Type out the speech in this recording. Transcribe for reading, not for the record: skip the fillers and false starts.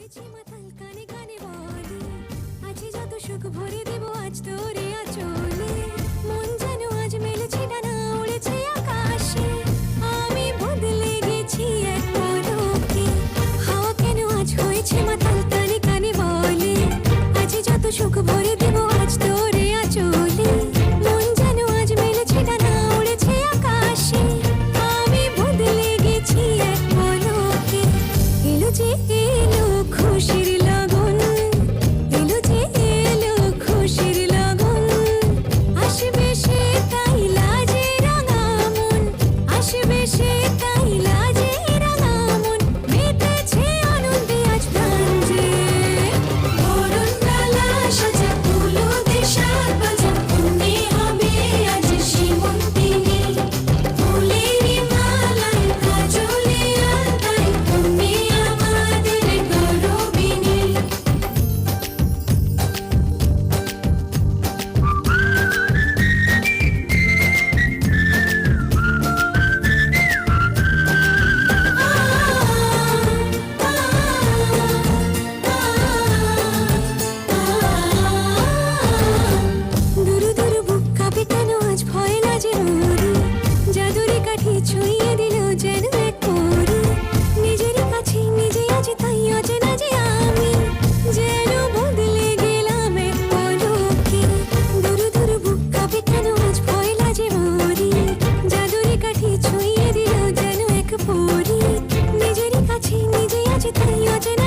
হয়েছে মাতাল কানে কানে বলে আছে যত সুখ ভরে দেব আজ তোরে আঁচলে মন যেন আজ মেলেছে ডানা উড়েছে আকাশে আমি বদলে গেছি এক পলকে হাওয়া কেন আজ হয়েছে মাতাল কানে কানে বলে আছে যত সুখ ভরে দেব আজ তোরে আঁচলে মন যেন আজ মেলেছে ডানা উড়েছে আকাশে আমি বদলে গেছি এক পলকে এলো যে এলো খুশির লগন এলো যে এলো খুশির লগন আসবে সে তাই লাজে রাঙা মন আসবে সে তাই লাজে রাঙা মন মেতেছে আনন্দে আজ প্রাণ যে বরণ ডালা সাজা ফুলো দেশার বাজা মনে হবে আজ সীমন্তিনী ফুলের মালায় কাজলে আলতায় তুমি আমাদের গৌরবিনী দুরু দুরু বুক কাঁপে কেন আজ ভয় লাজে মরি জাদুরি কাঠি ছুঁয়ে দিল যেন এক পরি নিজেরই কাছে নিজে আজ তাই অচেনা যে আমি যেন বদলে গেলাম এক পলকে দুরু দুরু বুক কাঁপে কেন আজ ভয় লাজে মরি জাদুরি কাঠি ছুঁয়ে দিল যেন এক পরি নিজেরই কাছে নিজে আজ তাই অচেনা